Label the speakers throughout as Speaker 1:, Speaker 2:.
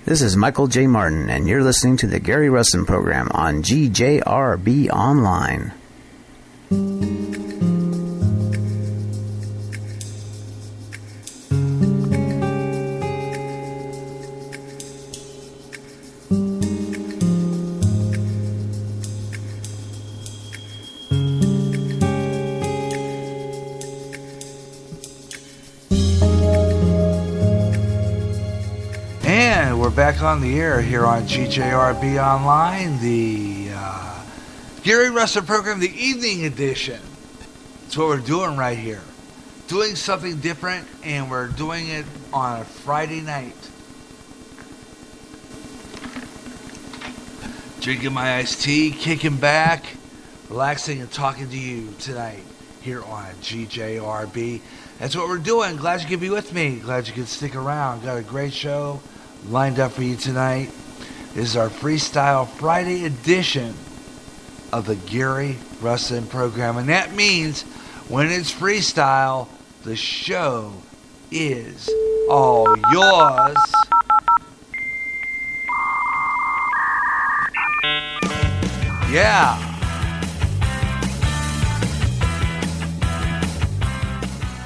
Speaker 1: This is Michael J. Martin, and you're listening to the Gary Russen Program on GJRB Online.
Speaker 2: Back on the air here on GJRB Online, the Gary Russen Program, the evening edition. That's what we're doing right here. Doing something different, and we're doing it on a Friday night. Drinking my iced tea, kicking back, relaxing, and talking to you tonight here on GJRB. That's what we're doing. Glad you could be with me. Glad you could stick around. Got a great show lined up for you tonight. This is our Freestyle Friday edition of the Gary Russen Program. And that means when it's freestyle, the show is all yours. Yeah.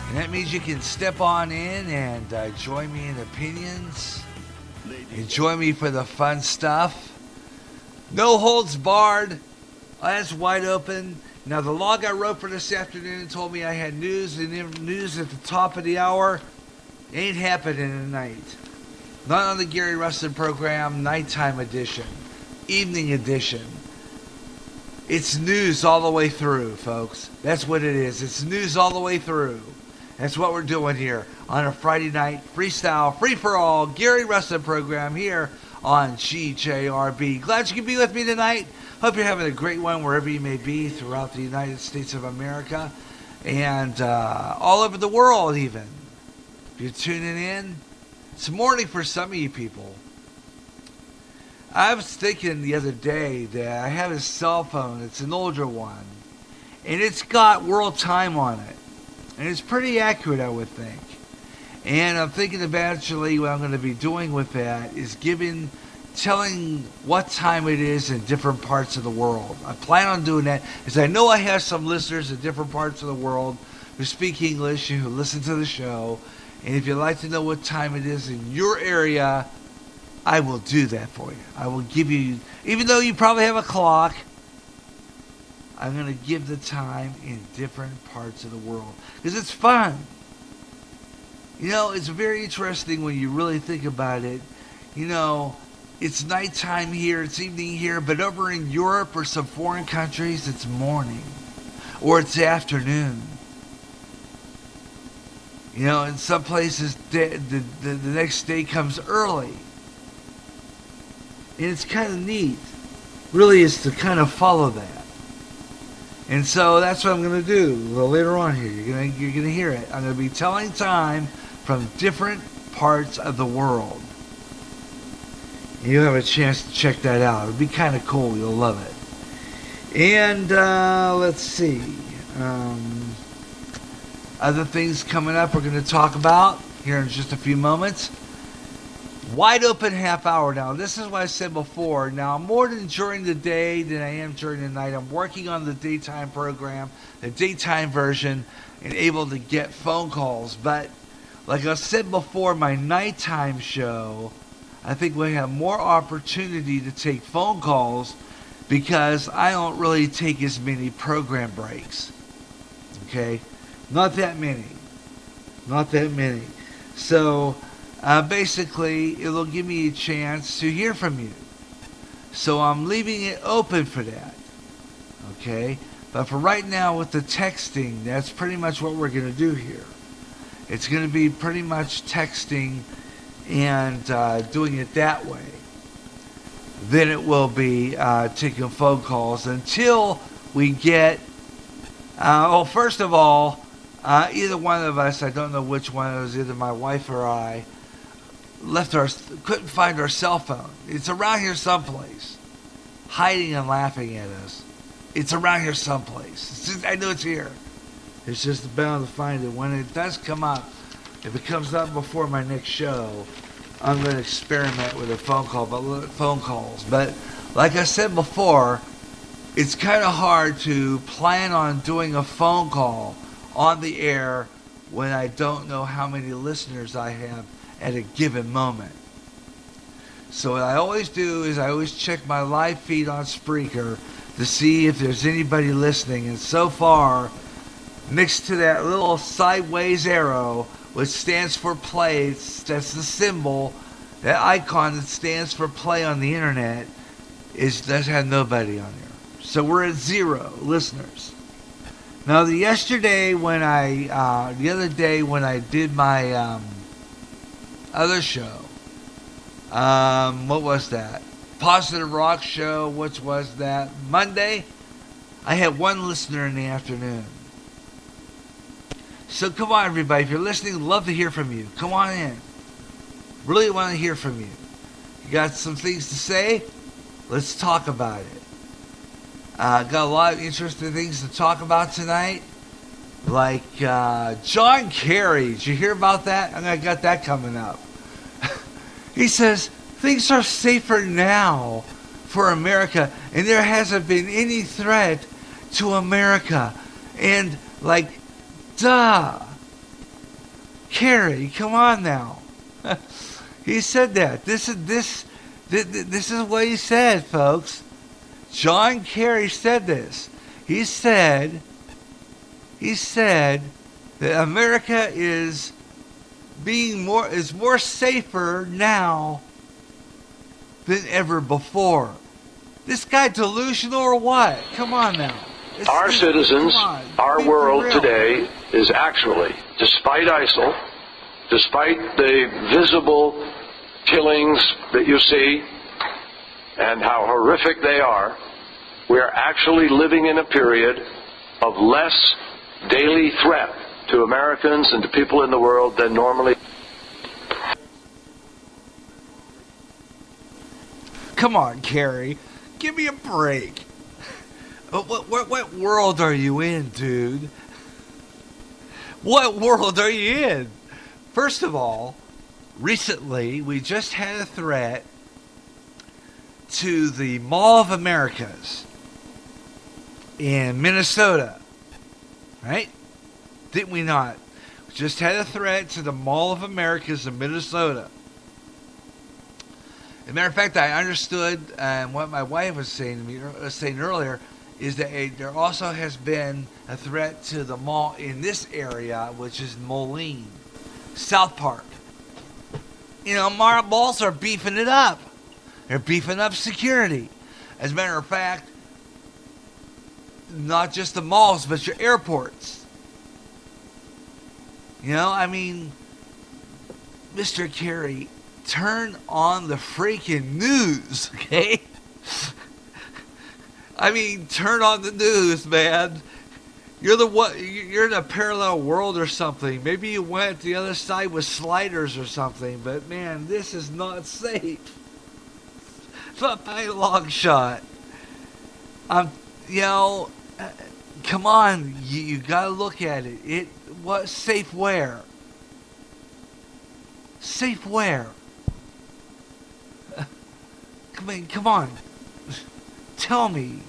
Speaker 2: And that means you can step on in and join me in opinions. Enjoy me for the fun stuff. No holds barred. That's wide open. Now, the log I wrote for this afternoon told me I had news, and news at the top of the hour ain't happening tonight. Not on the Gary Russen Program, nighttime edition, evening edition. It's news all the way through, folks. That's what it is. It's news all the way through. That's what we're doing here on a Friday night freestyle, free-for-all, Gary Russen Program here on GJRB. Glad you could be with me tonight. Hope you're having a great one wherever you may be throughout the United States of America and all over the world even. If you're tuning in, it's morning for some of you people. I was thinking the other day that I have a cell phone. It's an older one, and it's got world time on it. And it's pretty accurate, I would think. And I'm thinking eventually what I'm going to be doing with that is telling what time it is in different parts of the world. I plan on doing that because I know I have some listeners in different parts of the world who speak English and who listen to the show. And if you'd like to know what time it is in your area, I will do that for you. I will give you, even though you probably have a clock, I'm going to give the time in different parts of the world. Because it's fun. You know, it's very interesting when you really think about it. You know, it's nighttime here, it's evening here, but over in Europe or some foreign countries, it's morning. Or it's afternoon. You know, in some places, the next day comes early. And it's kind of neat. Really is to kind of follow that. And so that's what I'm going to do a little later on here. You're going to hear it. I'm going to be telling time from different parts of the world. And you'll have a chance to check that out. It'll be kind of cool. You'll love it. And let's see. Other things coming up we're going to talk about here in just a few moments. Wide open half hour now. This is what I said before. Now, more than during the day than I am during the night. I'm working on the daytime program, the daytime version, and able to get phone calls. But like I said before, my nighttime show, I think we have more opportunity to take phone calls because I don't really take as many program breaks. Okay? Not that many. Not that many. So basically, it'll give me a chance to hear from you. So I'm leaving it open for that. Okay? But for right now, with the texting, that's pretty much what we're going to do here. It's going to be pretty much texting and doing it that way. Then it will be taking phone calls until we get... well, first of all, either one of us, I don't know which one, it was either my wife or I, couldn't find our cell phone. It's around here someplace, hiding and laughing at us. It's around here someplace. I know it's here. It's just bound to find it. When it does come up, if it comes up before my next show, I'm going to experiment with phone calls. But like I said before, it's kind of hard to plan on doing a phone call on the air when I don't know how many listeners I have at a given moment. So what I always do is I always check my live feed on Spreaker to see if there's anybody listening. And so far, next to that little sideways arrow, which stands for play, that's the symbol, that icon that stands for play on the internet, does have nobody on there. So we're at 0 listeners. Now the other day when I did my other show, what was that? Positive Rock Show, which was that Monday, I had 1 listener in the afternoon. So come on, everybody. If you're listening, love to hear from you. Come on in. Really want to hear from you. You got some things to say? Let's talk about it. Got a lot of interesting things to talk about tonight. Like John Kerry. Did you hear about that? I got that coming up. He says, things are safer now for America, and there hasn't been any threat to America. And, like, duh. Kerry, come on now. He said that. This is what he said, folks. John Kerry said this. He said that America is more safer now than ever before. This guy delusional or what? Come on now.
Speaker 3: Our citizens, our world today is actually, despite ISIL, despite the visible killings that you see and how horrific they are, we are actually living in a period of less daily threat to Americans and to people in the world than normally.
Speaker 2: Come on, Kerry. Give me a break. What world are you in, dude? What world are you in? First of all, recently we just had a threat to the Mall of Americas in Minnesota. Right? Didn't we not? We just had a threat to the Mall of Americas in Minnesota. As a matter of fact, I understood, and what my wife was saying earlier, is that there also has been a threat to the mall in this area, which is Moline, South Park. You know, malls are beefing it up. They're beefing up security. As a matter of fact, not just the malls, but your airports. You know, I mean, Mr. Kerry, turn on the freaking news, okay? I mean, turn on the news, man. You're in a parallel world or something. Maybe you went the other side with sliders or something, but man, this is not safe. Not by a long shot. Come on, you gotta look at it. What safe where? Safe where? Come on. Tell me.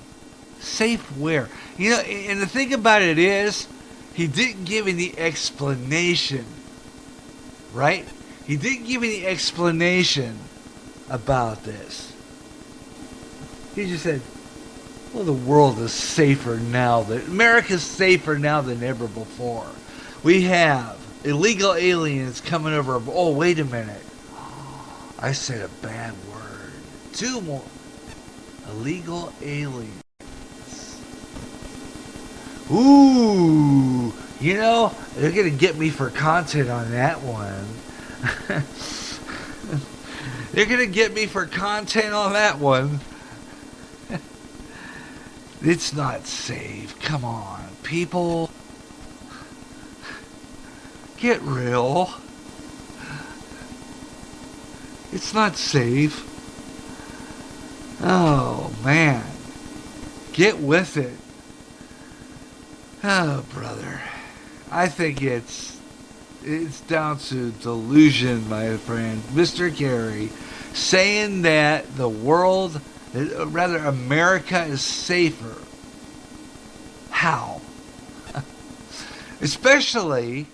Speaker 2: Safe where? You know, and the thing about it is, he didn't give any explanation. Right? He didn't give any explanation about this. He just said, well, the world is safer now. America's safer now than ever before. We have illegal aliens coming over. Oh, wait a minute. I said a bad word. 2 more. Illegal aliens. Ooh. You know, they're going to get me for content on that one. They're going to get me for content on that one. It's not safe. Come on, people. Get real. It's not safe. Oh, man. Get with it. Oh, brother. I think it's it's down to delusion, my friend. Mr. Gary saying that the world, rather America, is safer. How? Especially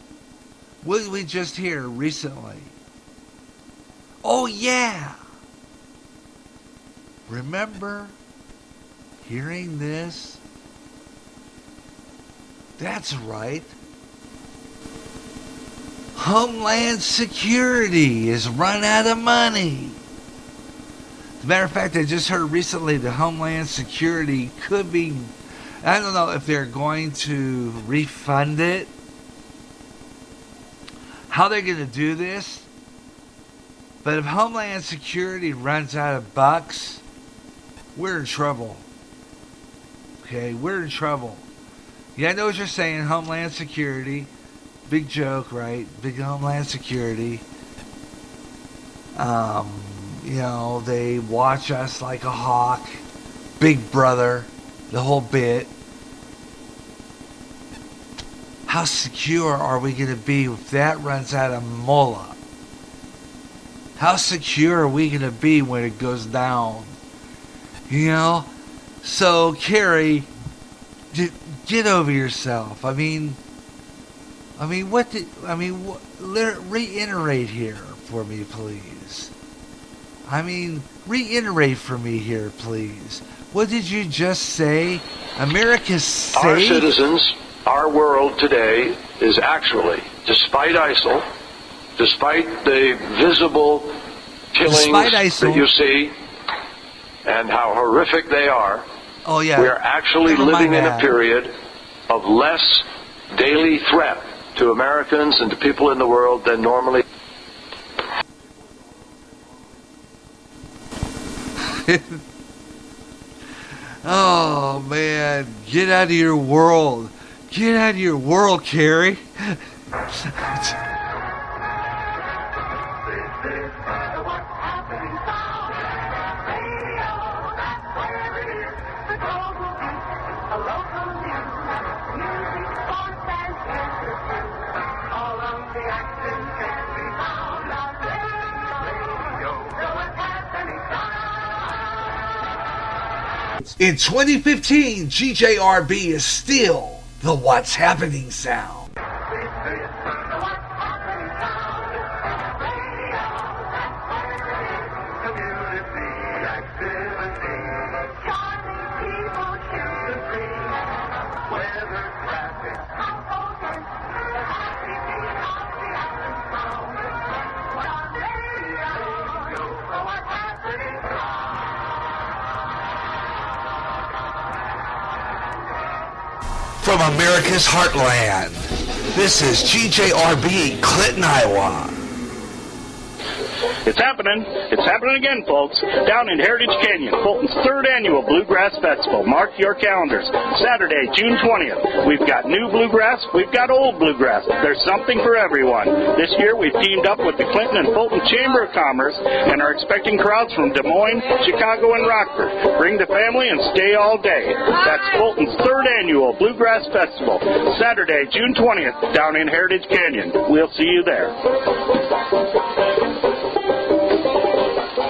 Speaker 2: what did we just hear recently? Oh yeah! Remember hearing this? That's right. Homeland Security is run out of money. As a matter of fact, I just heard recently that Homeland Security could be, I don't know if they're going to refund it, how they're going to do this, but if Homeland Security runs out of bucks, we're in trouble. Okay, we're in trouble. Yeah, I know what you're saying, Homeland Security. Big joke, right? Big Homeland Security. You know, they watch us like a hawk. Big Brother. The whole bit. How secure are we going to be if that runs out of mullah? How secure are we going to be when it goes down? You know? So, Carrie, get over yourself. Reiterate here for me, please. Reiterate for me here, please. What did you just say? America's safe?
Speaker 3: Our citizens, our world today is actually, despite ISIL, despite the visible killings that you see and how horrific they are, we are actually living in a period of less daily threat to Americans and to people in the world than normally.
Speaker 2: Oh, man. Get out of your world. Get out of your world, Carrie. In 2015, GJRB is still the What's Happening sound. From America's heartland, this is GJRB, Clinton, Iowa.
Speaker 4: It's happening. It's happening again, folks. Down in Heritage Canyon, Fulton's 3rd annual Bluegrass Festival. Mark your calendars. Saturday, June 20th. We've got new bluegrass. We've got old bluegrass. There's something for everyone. This year, we've teamed up with the Clinton and Fulton Chamber of Commerce and are expecting crowds from Des Moines, Chicago, and Rockford. Bring the family and stay all day. That's Fulton's 3rd annual Bluegrass Festival. Saturday, June 20th, down in Heritage Canyon. We'll see you there.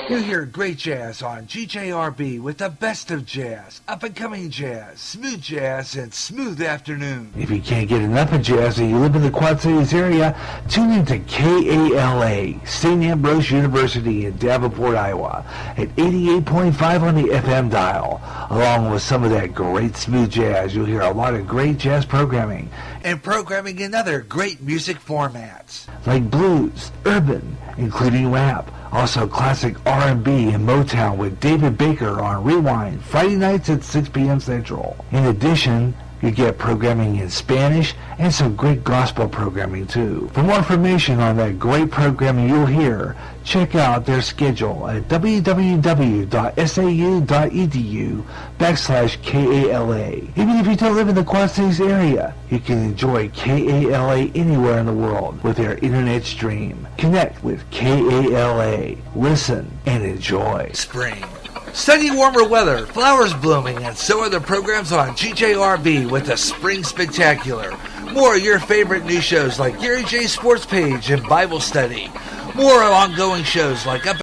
Speaker 2: You hear great jazz on GJRB with the best of jazz, up-and-coming jazz, smooth jazz, and smooth afternoon.
Speaker 5: If you can't get enough of jazz and you live in the Quad Cities area, tune in to KALA, St. Ambrose University in Davenport, Iowa, at 88.5 on the FM dial. Along with some of that great smooth jazz, you'll hear a lot of great jazz programming.
Speaker 2: And programming in other great music formats.
Speaker 5: Like blues, urban, including rap. Also classic R&B and Motown with David Baker on Rewind, Friday nights at 6 p.m. Central. In addition, you get programming in Spanish and some great gospel programming too. For more information on that great programming you'll hear, check out their schedule at www.sau.edu/KALA. Even if you don't live in the Quad Cities area, you can enjoy KALA anywhere in the world with their internet stream. Connect with KALA. Listen and enjoy.
Speaker 2: Spring. Sunny, warmer weather, flowers blooming, and so are the programs on GJRB with the Spring Spectacular. More of your favorite news shows like Gary J Sports Page and Bible Study. More ongoing shows like Up